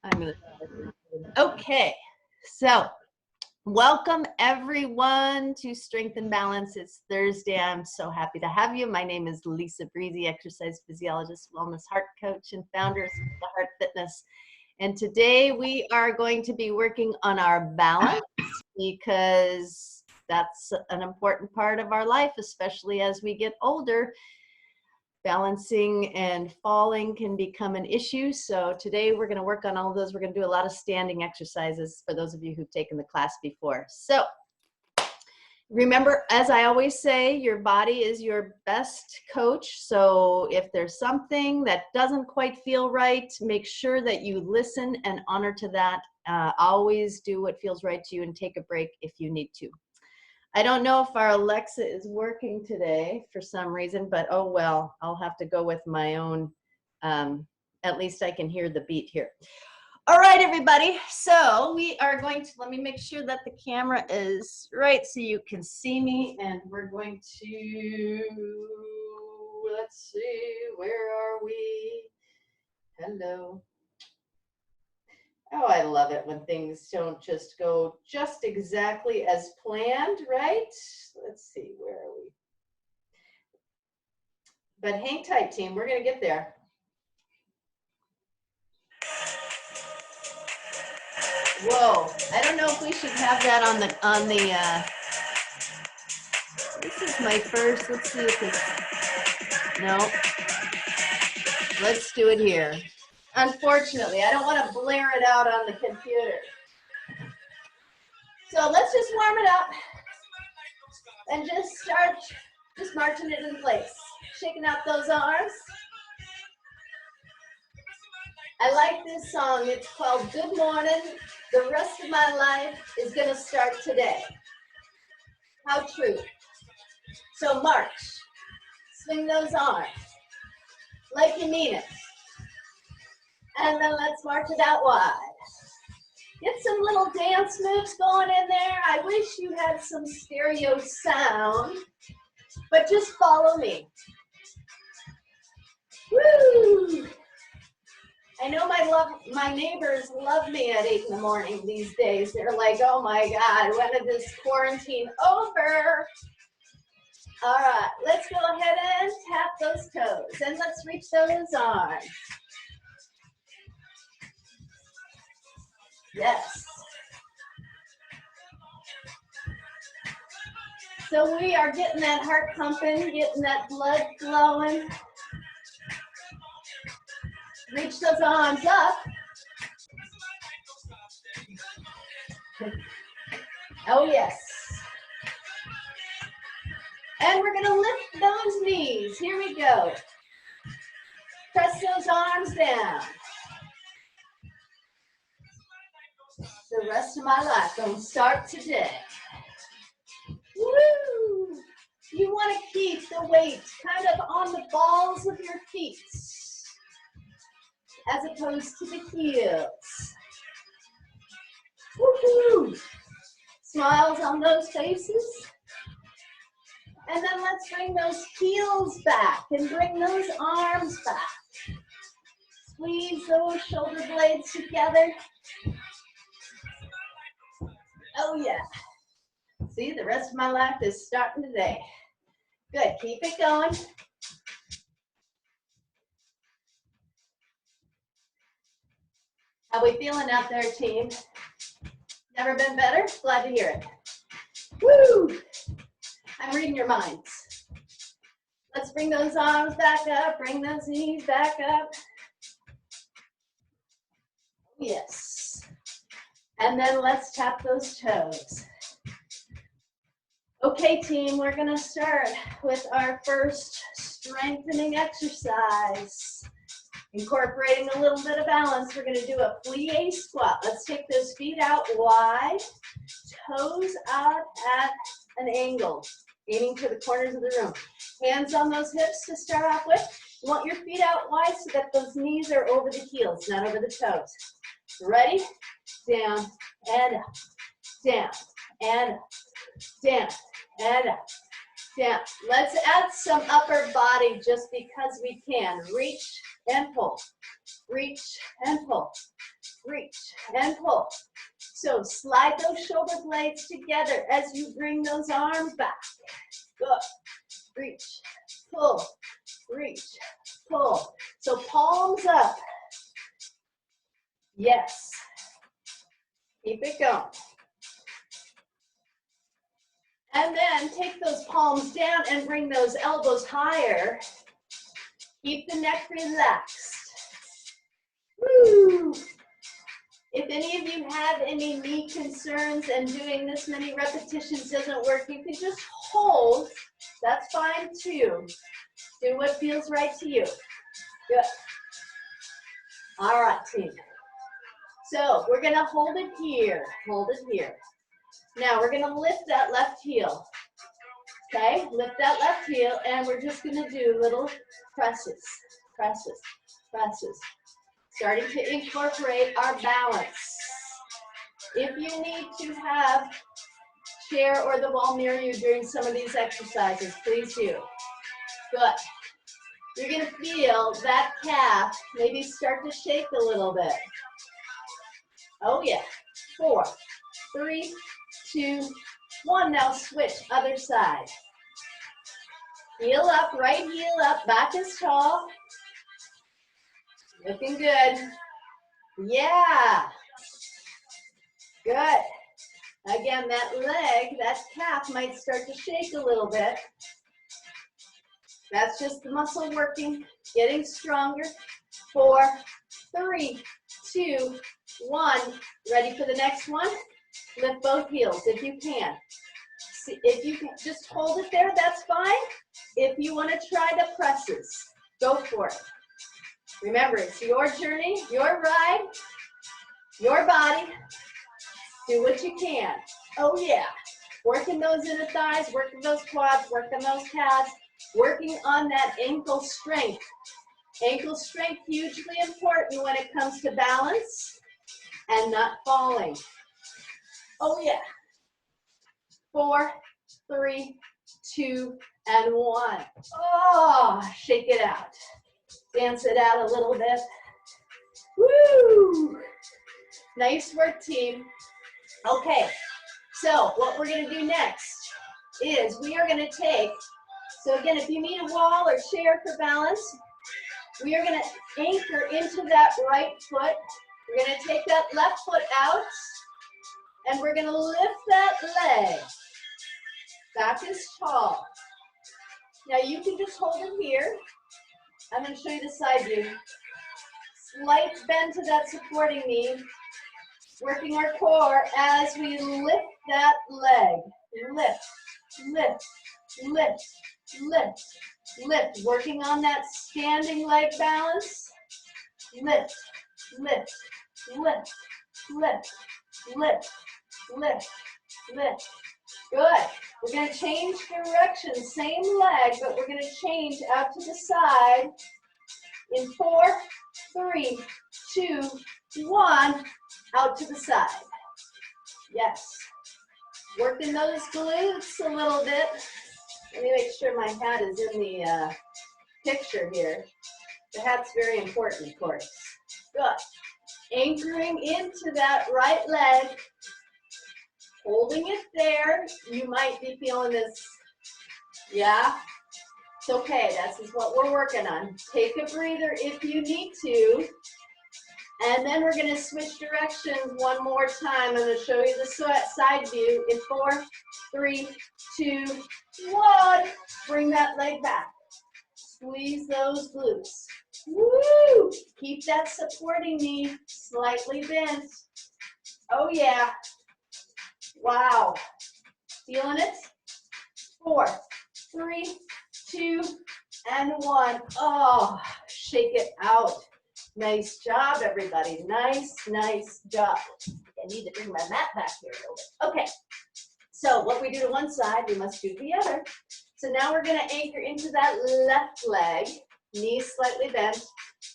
I'm gonna. Okay, so welcome everyone to Strength and Balance. It's Thursday. I'm so happy to have you. My name is Lisa Brisse, exercise physiologist, wellness heart coach, and founder of the Heart Fitness. And today we are going to be working on our balance because that's an important part of our life, especially as we get older. Balancing and falling can become an issue. So today we're going to work on all of those. We're going to do a lot of standing exercises for those of you who've taken the class before. So remember, as I always say, your body is your best coach. So if there's something that doesn't quite feel right, make sure that you listen and honor to that. Always do what feels right to you and take a break if you need to. I don't know if our Alexa is working today for some reason, but oh well, I'll have to go with my own. At least I can hear the beat here. All right, everybody. So we are going to, let me make sure that the camera is right so you can see me. And we're going to, let's see, where are we? Hello. Oh, I love it when things don't just go just exactly as planned, right? Let's see, where are we? But hang tight, team. We're going to get there. Whoa. I don't know if we should have that on the, this is my first, let's see if it's, no. Let's do it here. Unfortunately, I don't want to blare it out on the computer. So let's just warm it up and just start just marching it in place. Shaking out those arms. I like this song. It's called Good Morning. The rest of my life is going to start today. How true. So march. Swing those arms like you mean it. And then let's march it out wide. Get some little dance moves going in there. I wish you had some stereo sound, but just follow me. Woo! I know my neighbors love me at 8 in the morning these days. They're like, oh my God, when is this quarantine over? All right, let's go ahead and tap those toes and let's reach those arms. Yes. So we are getting that heart pumping, getting that blood flowing. Reach those arms up. Oh yes. And we're gonna lift those knees. Here we go. Press those arms down. The rest of my life gonna start today. Woo! You want to keep the weight kind of on the balls of your feet as opposed to the heels. Woohoo! Smiles on those faces. And then let's bring those heels back and bring those arms back. Squeeze those shoulder blades together. Oh yeah. See, the rest of my life is starting today. Good, keep it going. How we feeling out there, team? Never been better? Glad to hear it. Woo! I'm reading your minds. Let's bring those arms back up, bring those knees back up. Yes. And then let's tap those toes. Okay, team, we're gonna start with our first strengthening exercise. Incorporating a little bit of balance, we're gonna do a plie squat. Let's take those feet out wide, toes out at an angle, aiming for the corners of the room. Hands on those hips to start off with. You want your feet out wide so that those knees are over the heels, not over the toes. Ready? Down and up, down and up, down and up, down. Let's add some upper body just because we can. Reach and pull, reach and pull, reach, and pull. So slide those shoulder blades together as you bring those arms back. Good. Reach, pull, reach, pull. So palms up. Yes. Keep it going. And then take those palms down and bring those elbows higher. Keep the neck relaxed. Woo! If any of you have any knee concerns and doing this many repetitions doesn't work, you can just hold. That's fine too. Do what feels right to you. Good. All right, team. So we're gonna hold it here. Hold it here. Now we're gonna lift that left heel. Okay, lift that left heel, and we're just gonna do little presses, presses, presses. Starting to incorporate our balance. If you need to have chair or the wall near you during some of these exercises, please do. Good. You're gonna feel that calf maybe start to shake a little bit. Oh yeah. 4, 3, 2, 1. Now switch, other side. Heel up, right heel up, back is tall. Looking good. Yeah. Good. Again, that leg, that calf might start to shake a little bit. That's just the muscle working, getting stronger. 4, 3, 2, 1. Ready for the next one? Lift both heels if you can. See, if you can just hold it there, that's fine. If you want to try the presses, go for it. Remember, it's your journey, your ride, your body. Do what you can. Oh yeah. Working those inner thighs, working those quads, working those calves, working on that ankle strength. Ankle strength, hugely important when it comes to balance and not falling. Oh yeah. 4, 3, 2, and 1. Oh, shake it out. Dance it out a little bit. Woo! Nice work, team. Okay, so what we're going to do next is we are going to take, so again, if you need a wall or chair for balance, we are going to anchor into that right foot. We're going to take that left foot out, and we're going to lift that leg. Back is tall. Now you can just hold it here. I'm going to show you the side view. Slight bend to that supporting knee. Working our core as we lift that leg. Lift, lift, lift, lift, lift. Working on that standing leg balance. Lift, lift, lift, lift, lift, lift, lift. Good. We're going to change direction. Same leg, but we're going to change out to the side. In 4, 3, 2, 1. Out to the side. Yes. Working those glutes a little bit. Let me make sure my hat is in the picture here. The hat's very important, of course. Good. Anchoring into that right leg. Holding it there. You might be feeling this. Yeah? It's okay. This is what we're working on. Take a breather if you need to. And then we're going to switch directions one more time. I'm going to show you the side view in 4, 3, 2, 1. Bring that leg back. Squeeze those glutes. Woo! Keep that supporting knee slightly bent. Oh yeah. Wow. Feeling it? 4, 3, 2, and 1. Oh, shake it out. Nice job, everybody. Nice, nice job. I need to bring my mat back here a little bit. Okay, so what we do to one side, we must do to the other. So now we're going to anchor into that left leg, knees slightly bent.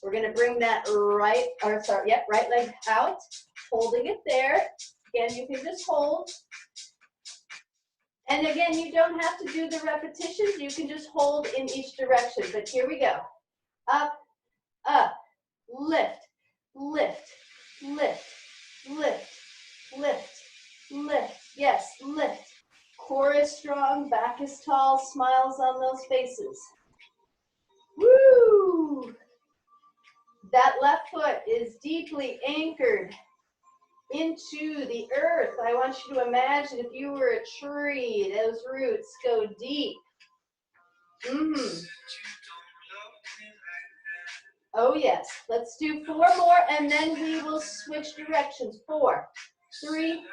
We're going to bring that right leg out, holding it there. Again, you can just hold. And again, you don't have to do the repetitions. You can just hold in each direction. But here we go. Up, up, lift, lift, lift, is strong, back is tall, smiles on those faces. Woo! That left foot is deeply anchored into the earth. I want you to imagine if you were a tree, those roots go deep. Oh yes, let's do 4 more and then we will switch directions. 4, 3,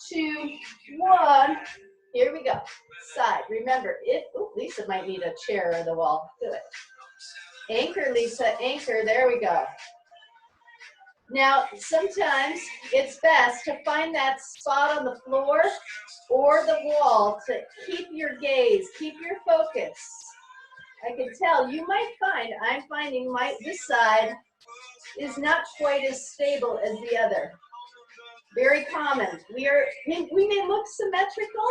2, 1. Here we go. Side. Remember, Lisa might need a chair or the wall. Good. Anchor, Lisa, anchor. There we go. Now, sometimes it's best to find that spot on the floor or the wall to keep your gaze, keep your focus. I can tell you might find, I'm finding this side is not quite as stable as the other. Very common. We may look symmetrical,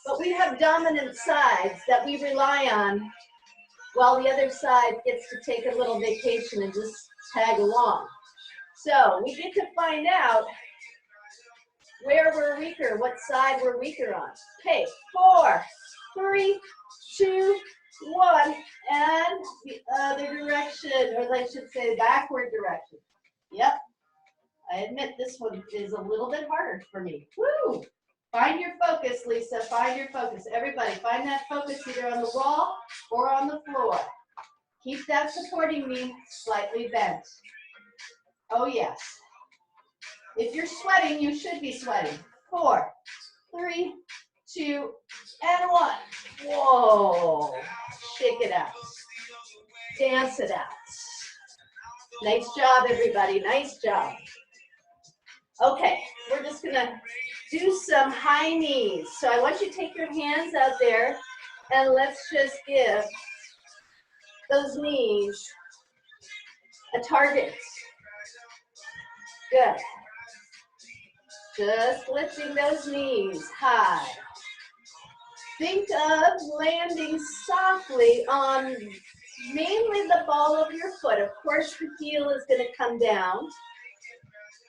but we have dominant sides that we rely on while the other side gets to take a little vacation and just tag along. So we get to find out where we're weaker, what side we're weaker on. Okay, 4, 3, 2, 1, and the other direction, or I should say backward direction. Yep, I admit this one is a little bit harder for me. Woo! Find your focus, Lisa, find your focus. Everybody, find that focus either on the wall or on the floor. Keep that supporting me slightly bent. Oh yes. If you're sweating, you should be sweating. 4, 3, 2, and 1. Whoa. Shake it out. Dance it out. Nice job, everybody. Nice job. Okay, we're just going to do some high knees. So I want you to take your hands out there and let's just give those knees a target. Good. Just lifting those knees high. Think of landing softly on mainly the ball of your foot. Of course, the heel is going to come down,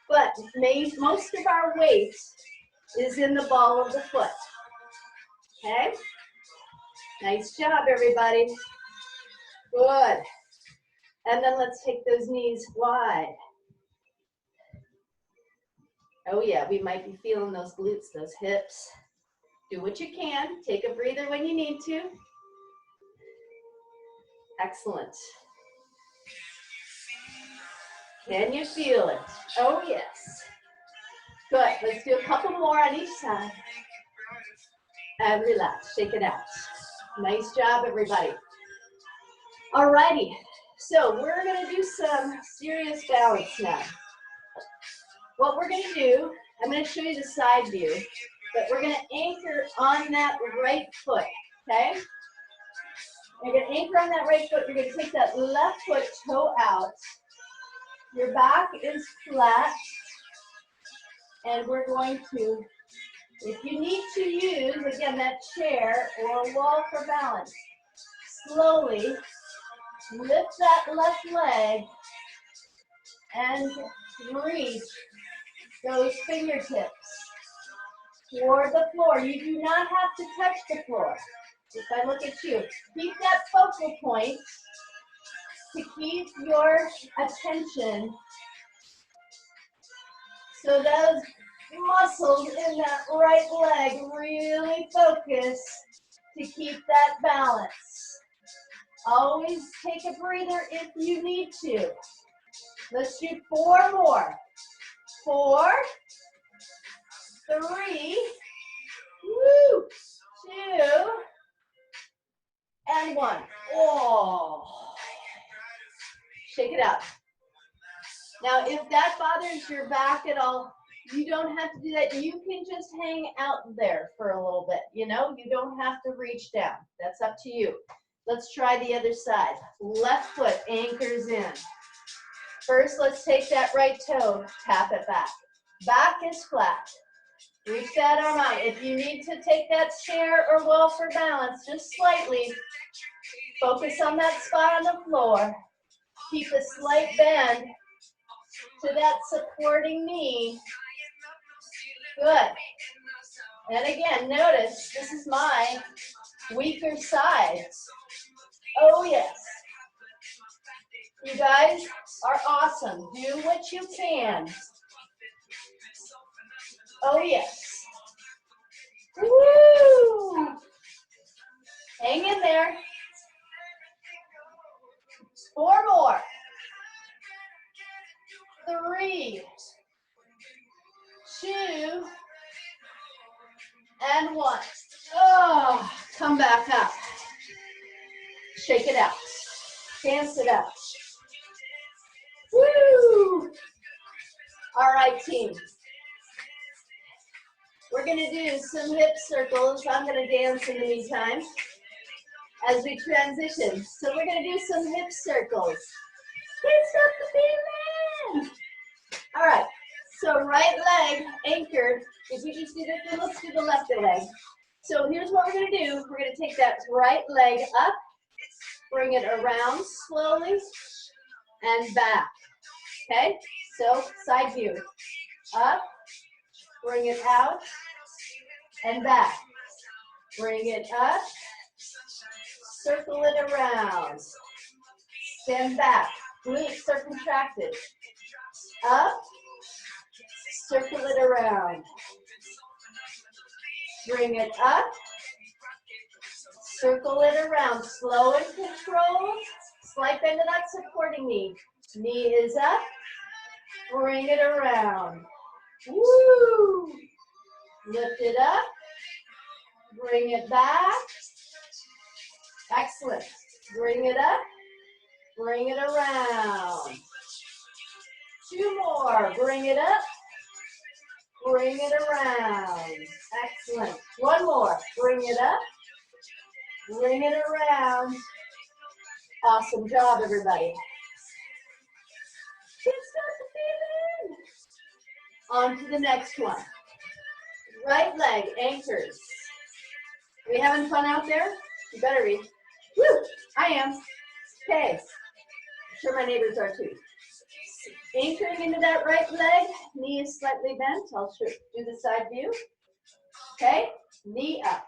but most of our weight is in the ball of the foot. Okay? Nice job, everybody. Good. And then let's take those knees wide. Oh yeah, we might be feeling those glutes, those hips. Do what you can. Take a breather when you need to. Excellent. Can you feel it? Oh yes. Good. Let's do a couple more on each side. And relax. Shake it out. Nice job, everybody. Alrighty. So we're going to do some serious balance now. What we're going to do, I'm going to show you the side view, but we're going to anchor on that right foot, okay? You're going to anchor on that right foot. You're going to take that left foot toe out. Your back is flat. And we're going to, if you need to use, again, that chair or wall for balance, slowly lift that left leg and reach those fingertips toward the floor. You do not have to touch the floor. If I look at you, keep that focal point to keep your attention so those muscles in that right leg really focus to keep that balance. Always take a breather if you need to. Let's do 4 more. 4, 3, 2, and 1. Oh. Shake it out. Now, if that bothers your back at all, you don't have to do that. You can just hang out there for a little bit, you know? You don't have to reach down. That's up to you. Let's try the other side. Left foot anchors in. First, let's take that right toe, tap it back. Back is flat. Reach that arm out. If you need to take that chair or wall for balance, just slightly, focus on that spot on the floor. Keep a slight bend to that supporting knee. Good. And again, notice this is my weaker side. Oh yes. You guys are awesome. Do what you can. Oh yes. Woo! Hang in there. 4 more. 3, 2, and 1. Oh, come back up. Shake it out. Dance it out. Woo! All right, team. We're going to do some hip circles. I'm going to dance in the meantime as we transition. So we're going to do some hip circles. Can't stop the feeling. All right. So right leg anchored. If we just do this, let's do the left leg. So here's what we're going to do. We're going to take that right leg up, bring it around slowly, and back. Okay? So side view. Up, bring it out, and back. Bring it up, circle it around. Stand back. Glutes are contracted. Up, circle it around. Bring it up, circle it around. Slow and controlled. Slight bend in that supporting knee. Knee is up. Bring it around. Woo! Lift it up. Bring it back. Excellent. Bring it up. Bring it around. 2 more. Bring it up. Bring it around. Excellent. 1 more. Bring it up. Bring it around. Awesome job, everybody. Can't stop the feeling. On to the next one. Right leg anchors. Are we having fun out there? You better be. Woo! I am. Okay. I'm sure my neighbors are too. Anchoring into that right leg. Knee is slightly bent. I'll do the side view. Okay. Knee up.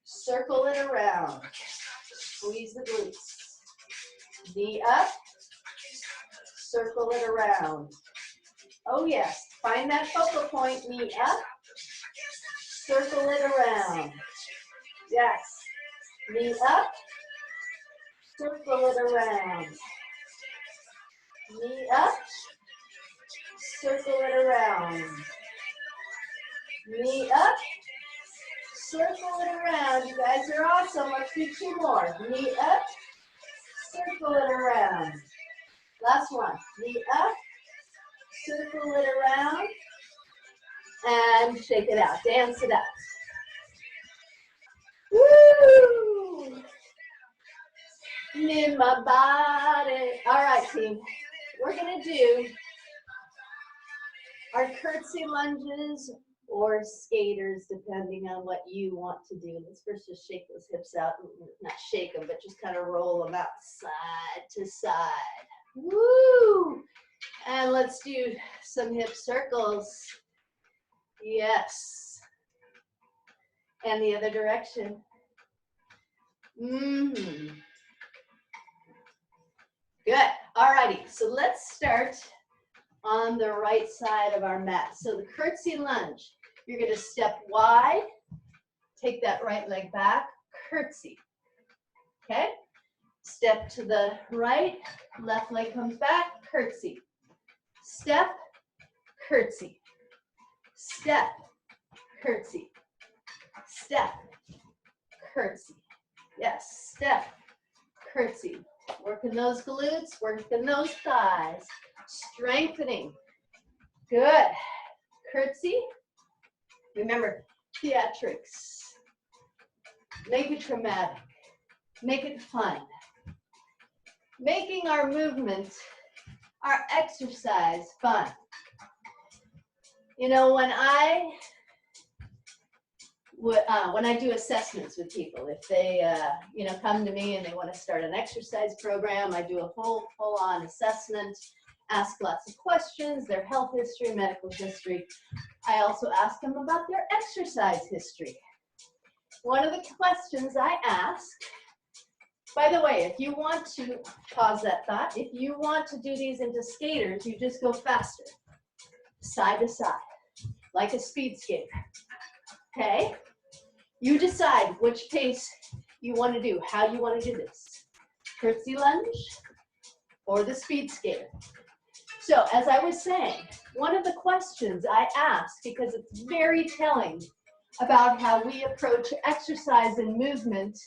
Circle it around. Squeeze the glutes. Knee up. Circle it around. Oh yes. Find that focal point. Knee up. Circle it around. Yes. Knee up. Circle it around. Knee up. Circle it around. Knee up. Circle it around. You guys are awesome. Let's do 2 more. Knee up. Circle it around. Last one. Knee up. Circle it around. And shake it out. Dance it out. Woo! In my body. All right, team. We're going to do our curtsy lunges or skaters, depending on what you want to do. Let's first just shake those hips out. Not shake them, but just kind of roll them out side to side. Woo! And let's do some hip circles. Yes. And the other direction. Mm-hmm. Good. All righty. So let's start on the right side of our mat. So the curtsy lunge. You're going to step wide, take that right leg back, curtsy. Okay? Step to the right, left leg comes back, curtsy. Step, curtsy. Step, curtsy. Step, curtsy. Yes, step, curtsy. Working those glutes, working those thighs. Strengthening. Good. Curtsy. Remember, theatrics. Make it dramatic. Make it fun. Making our movement, our exercise fun. You know, when I do assessments with people, if they, come to me and they want to start an exercise program, I do a full-on assessment. ask lots of questions, their health history, medical history. I also ask them about their exercise history. One of the questions I ask, by the way, if you want to pause that thought, if you want to do these into skaters, you just go faster, side to side, like a speed skater, okay? You decide which pace you want to do, how you want to do this. Curtsy lunge or the speed skater. So as I was saying, one of the questions I ask, because it's very telling about how we approach exercise and movement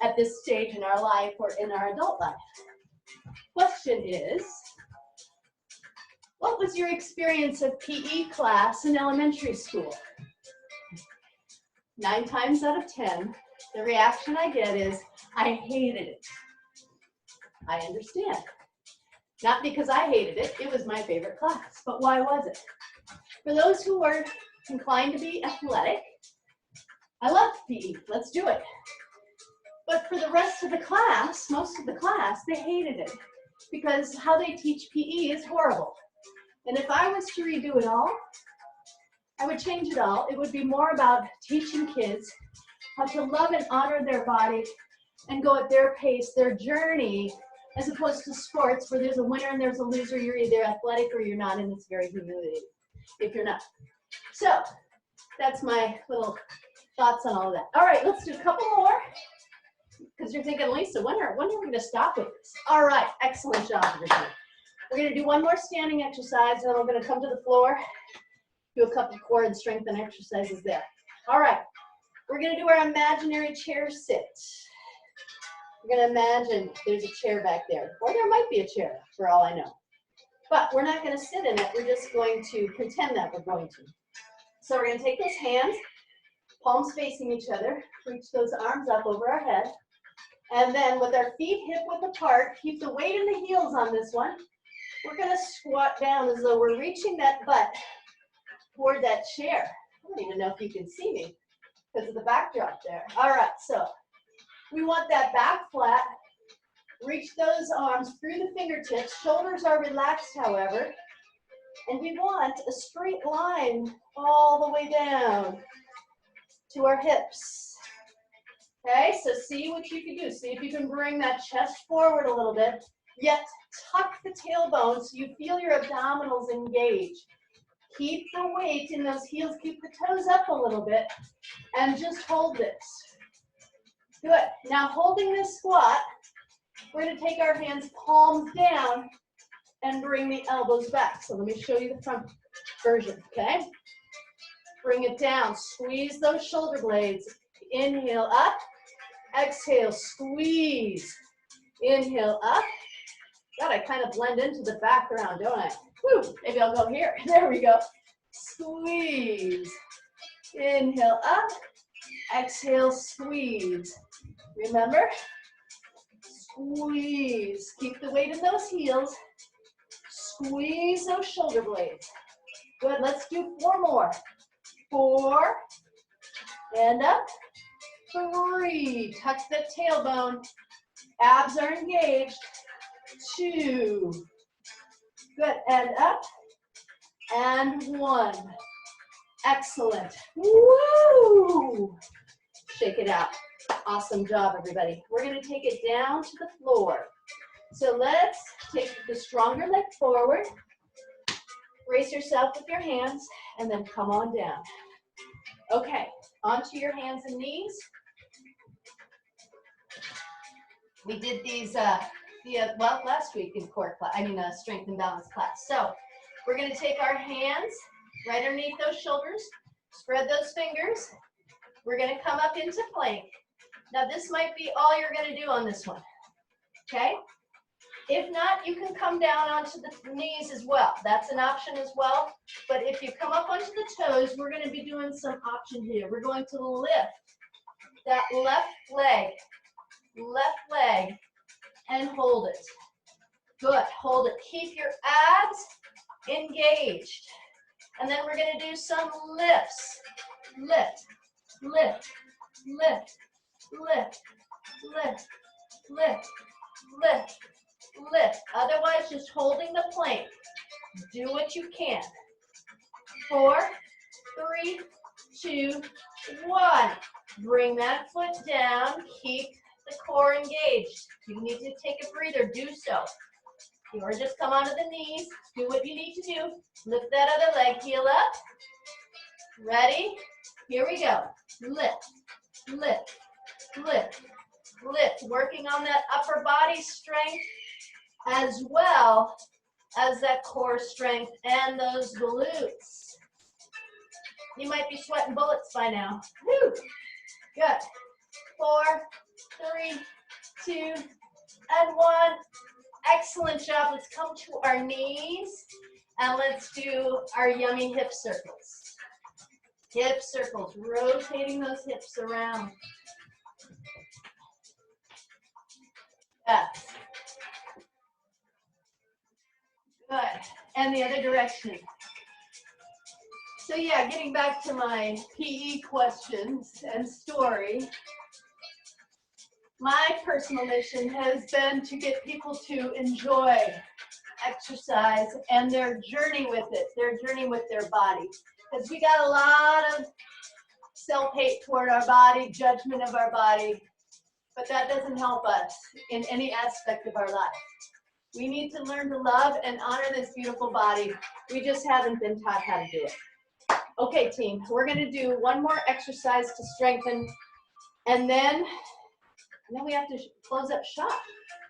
at this stage in our life or in our adult life. Question is, what was your experience of PE class in elementary school? 9 times out of 10, the reaction I get is, I hated it. I understand. Not because I hated it, it was my favorite class, but why was it? For those who were inclined to be athletic, I loved PE, let's do it. But for the rest of the class, most of the class, they hated it because how they teach PE is horrible. And if I was to redo it all, I would change it all. It would be more about teaching kids how to love and honor their body and go at their pace, their journey, as opposed to sports where there's a winner and there's a loser. You're either athletic or you're not, and it's very humiliating if you're not. So that's my little thoughts on all of that. All right, let's do a couple more because you're thinking, Lisa, when are we going to stop with this? All right, excellent job, everybody. We're going to do one more standing exercise, and then we're going to come to the floor, do a couple core and strength and exercises there. All right, we're going to do our imaginary chair sit. We're going to imagine there's a chair back there, or there might be a chair for all I know. But we're not going to sit in it. We're just going to pretend that we're going to. So we're going to take those hands, palms facing each other, reach those arms up over our head, and then with our feet hip-width apart, keep the weight in the heels on this one. We're going to squat down as though we're reaching that butt toward that chair. I don't even know if you can see me because of the backdrop there. All right, so we want that back flat. Reach those arms through the fingertips. Shoulders are relaxed, however. And we want a straight line all the way down to our hips. Okay, so see what you can do. See if you can bring that chest forward a little bit, yet tuck the tailbone so you feel your abdominals engage. Keep the weight in those heels, keep the toes up a little bit, and just hold this. Good. Now holding this squat, we're going to take our hands palms down and bring the elbows back. So let me show you the front version, okay? Bring it down, squeeze those shoulder blades. Inhale up, exhale, squeeze. Inhale up. God, I kind of blend into the background, don't I? Woo, maybe I'll go here. There we go. Squeeze. Inhale up, exhale, squeeze. Remember? Squeeze. Keep the weight in those heels. Squeeze those shoulder blades. Good, let's do 4 more. 4, and up. 3, tuck the tailbone. Abs are engaged. 2, good, and up. And 1. Excellent. Woo! Shake it out. Awesome job, everybody. We're going to take it down to the floor. So let's take the stronger leg forward. Brace yourself with your hands, and then come on down. Okay, onto your hands and knees. We did these well, last week in core class, strength and balance class. So we're going to take our hands right underneath those shoulders, spread those fingers. We're going to come up into plank. Now this might be all you're going to do on this one, okay? If not, you can come down onto the knees as well. That's an option as well. But if you come up onto the toes, we're going to be doing some options here. We're going to lift that left leg, and hold it. Good, hold it. Keep your abs engaged. And then we're going to do some lifts. Lift, lift, lift, lift, lift, lift, lift, lift. Otherwise, just holding the plank. Do what you can. 4, 3, 2, 1. Bring that foot down. Keep the core engaged. If you need to take a breather, do so. Or just come onto the knees. Do what you need to do. Lift that other leg. Heel up. Ready? Here we go. Lift, lift, lift, lift. Working on that upper body strength as well as that core strength and those glutes. You might be sweating bullets by now. Woo! Good. 4, 3, 2, and 1. Excellent job. Let's come to our knees and let's do our yummy hip circles. Hip circles, rotating those hips around. Yes. Good. And the other direction. So yeah, getting back to my PE questions and story, my personal mission has been to get people to enjoy exercise and their journey with it, their journey with their body. Because we got a lot of self-hate toward our body, judgment of our body, but that doesn't help us in any aspect of our life. We need to learn to love and honor this beautiful body. We just haven't been taught how to do it. Okay, team, we're gonna do one more exercise to strengthen, and then we have to close up shop.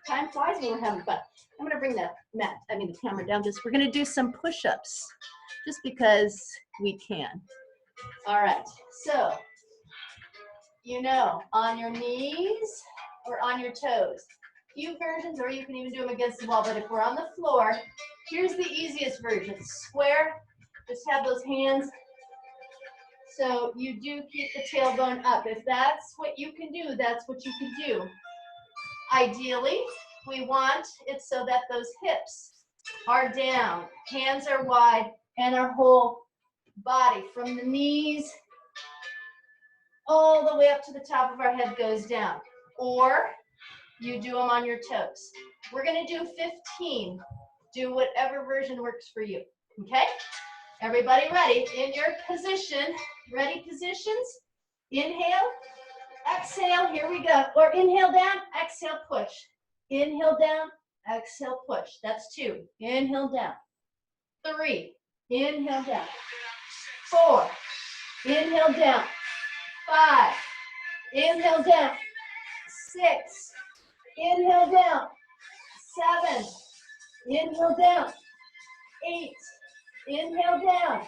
Time flies when we're having fun. I'm gonna bring the camera down. We're gonna do some push-ups, just because we can. All right, so, on your knees or on your toes. Few versions, or you can even do them against the wall, but if we're on the floor, here's the easiest version. Square, just have those hands. So you do keep the tailbone up. If that's what you can do, that's what you can do. Ideally, we want it so that those hips are down, hands are wide, and our whole body from the knees all the way up to the top of our head goes down. Or you do them on your toes. We're gonna do 15. Do whatever version works for you, okay? Everybody ready? In your position, ready positions? Inhale, exhale, here we go. Or inhale down, exhale, push. Inhale down, exhale, push. That's 2. Inhale down. 3, inhale down. 4, inhale down. 5, inhale down. 6, inhale down. 7, inhale down. 8, inhale down.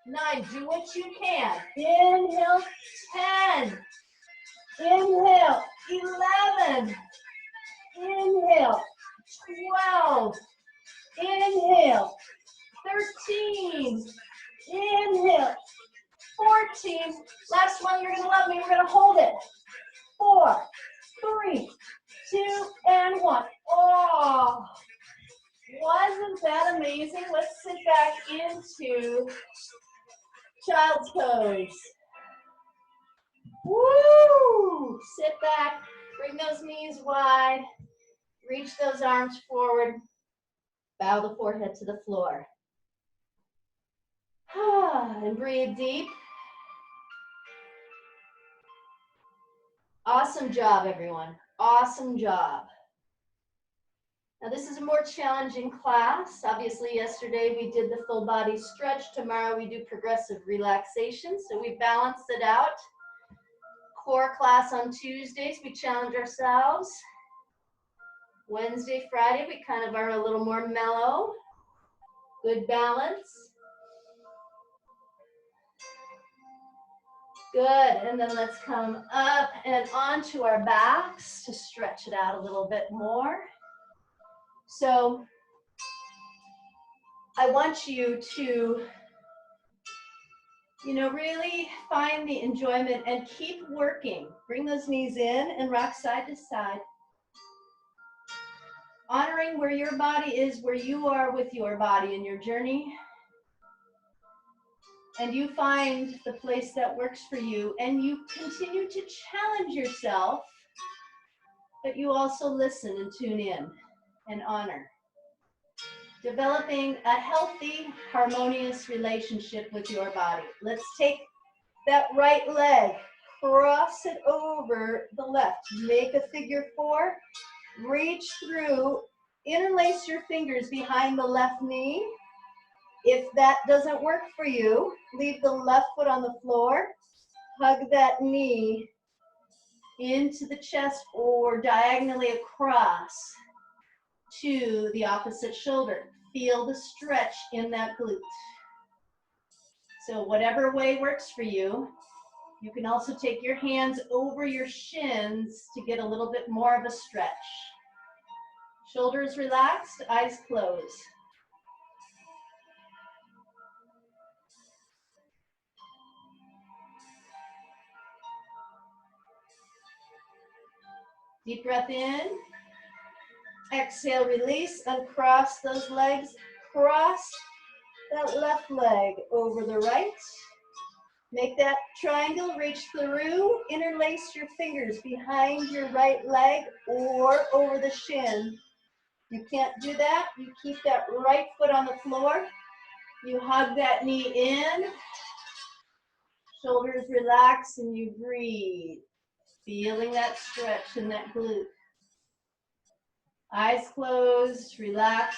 9, do what you can. Inhale, 10. Inhale, 11. Inhale, 12. Inhale, 13. Inhale, 14. Last one, you're gonna love me. We're gonna hold it. 4, 3, 2, and 1. Oh, wasn't that amazing? Let's sit back into child's pose. Woo! Sit back, bring those knees wide, reach those arms forward, bow the forehead to the floor. And breathe deep. Awesome job, everyone. Awesome job. Now this is a more challenging class. Obviously yesterday we did the full body stretch. Tomorrow we do progressive relaxation. So we balanced it out. Core class on Tuesdays, we challenge ourselves. Wednesday, Friday, we kind of are a little more mellow. Good balance. Good, and then let's come up and onto our backs to stretch it out a little bit more. So I want you to, really find the enjoyment and keep working. Bring those knees in and rock side to side. Honoring where your body is, where you are with your body in your journey. And you find the place that works for you, and you continue to challenge yourself, but you also listen and tune in. and honor. Developing a healthy, harmonious relationship with your body. Let's take that right leg, cross it over the left. Make a figure 4. Reach through, interlace your fingers behind the left knee. If that doesn't work for you, leave the left foot on the floor. Hug that knee into the chest or diagonally across to the opposite shoulder. Feel the stretch in that glute. So whatever way works for you. You can also take your hands over your shins to get a little bit more of a stretch. Shoulders relaxed, eyes closed. Deep breath in. Exhale, release, uncross those legs. Cross that left leg over the right. Make that triangle, reach through, interlace your fingers behind your right leg or over the shin. You can't do that, you keep that right foot on the floor. You hug that knee in, shoulders relax, and you breathe. Feeling that stretch in that glute. Eyes closed, relax.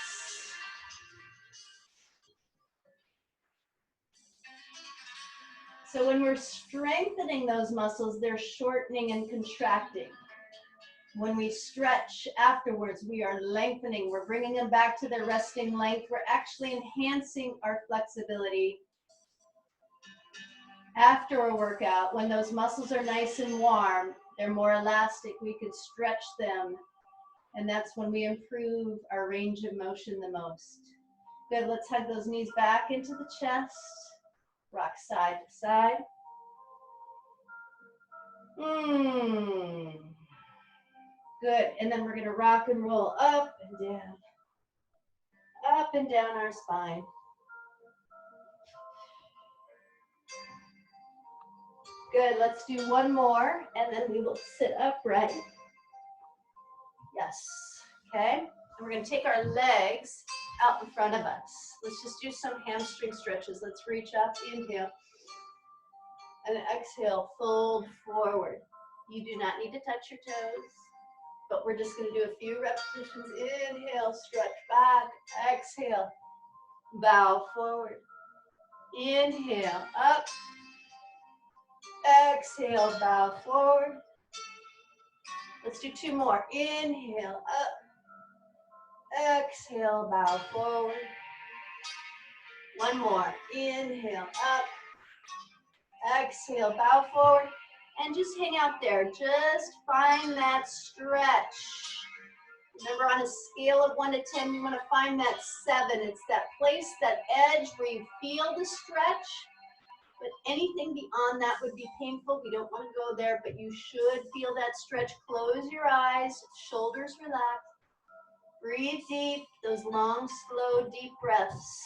So when we're strengthening those muscles, they're shortening and contracting. When we stretch afterwards, we are lengthening. We're bringing them back to their resting length. We're actually enhancing our flexibility. After a workout, when those muscles are nice and warm, they're more elastic, we can stretch them. And that's when we improve our range of motion the most. Good, let's hug those knees back into the chest. Rock side to side. Good, and then we're gonna rock and roll up and down our spine. Good, let's do one more, and then we will sit upright. Yes, okay. And we're gonna take our legs out in front of us. Let's just do some hamstring stretches. Let's reach up, inhale, and exhale, fold forward. You do not need to touch your toes, but we're just gonna do a few repetitions. Inhale, stretch back, exhale, bow forward. Inhale, up, exhale, bow forward. Let's do 2 more. Inhale, up, exhale, bow forward. 1 more. Inhale, up, exhale, bow forward. And just hang out there. Just find that stretch. Remember, on a scale of 1 to 10, you want to find that 7. It's that place, that edge where you feel the stretch. But anything beyond that would be painful. We don't want to go there, but you should feel that stretch. Close your eyes, shoulders relax. Breathe deep, those long, slow, deep breaths.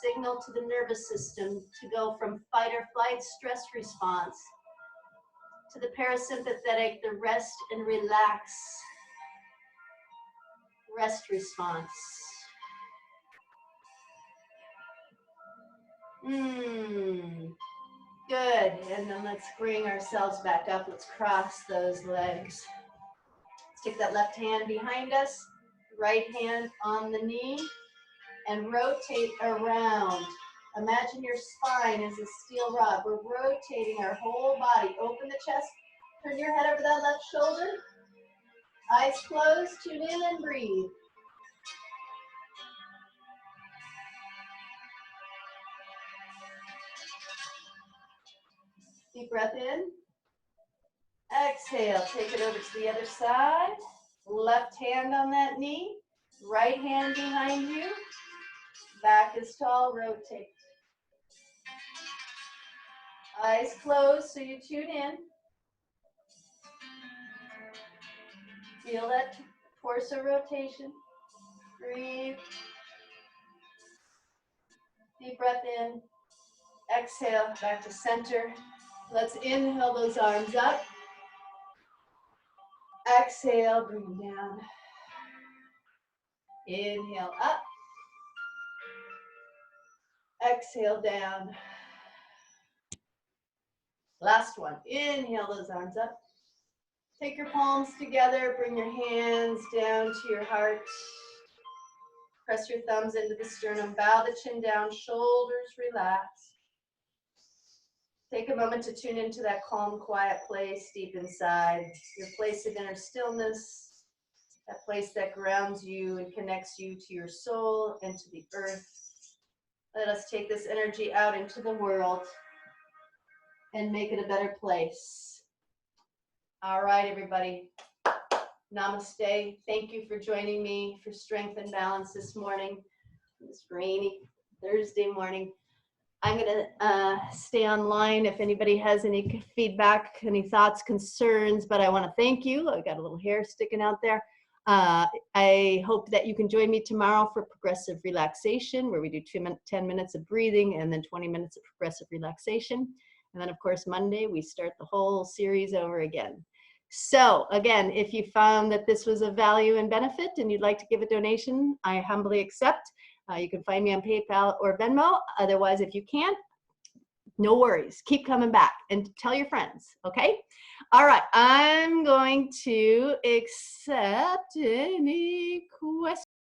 Signal to the nervous system to go from fight or flight stress response to the parasympathetic, the rest and relax rest response. Good, and then let's bring ourselves back up. Let's cross those legs. Let's take that left hand behind us, right hand on the knee, and rotate around. Imagine your spine is a steel rod. We're rotating our whole body. Open the chest, turn your head over that left shoulder. Eyes closed, tune in and breathe. Deep breath in. Exhale, take it over to the other side. Left hand on that knee, right hand behind you. Back is tall, rotate. Eyes closed so you tune in. Feel that torso rotation. Breathe. Deep breath in. Exhale, back to center. Let's inhale those arms up. Exhale, bring them down. Inhale up. Exhale down. Last one. Inhale those arms up. Take your palms together. Bring your hands down to your heart. Press your thumbs into the sternum. Bow the chin down. Shoulders relax. Take a moment to tune into that calm, quiet place deep inside. Your place of inner stillness. That place that grounds you and connects you to your soul and to the earth. Let us take this energy out into the world and make it a better place. All right, everybody. Namaste. Thank you for joining me for Strength and Balance this morning, this rainy Thursday morning. I'm going to stay online if anybody has any feedback, any thoughts, concerns, but I want to thank you. I got a little hair sticking out there. I hope that you can join me tomorrow for progressive relaxation, where we do 10 minutes of breathing and then 20 minutes of progressive relaxation. And then, of course, Monday, we start the whole series over again. So, again, if you found that this was of value and benefit and you'd like to give a donation, I humbly accept. You can find me on PayPal or Venmo. Otherwise, if you can't, no worries. Keep coming back and tell your friends, okay? All right, I'm going to accept any questions.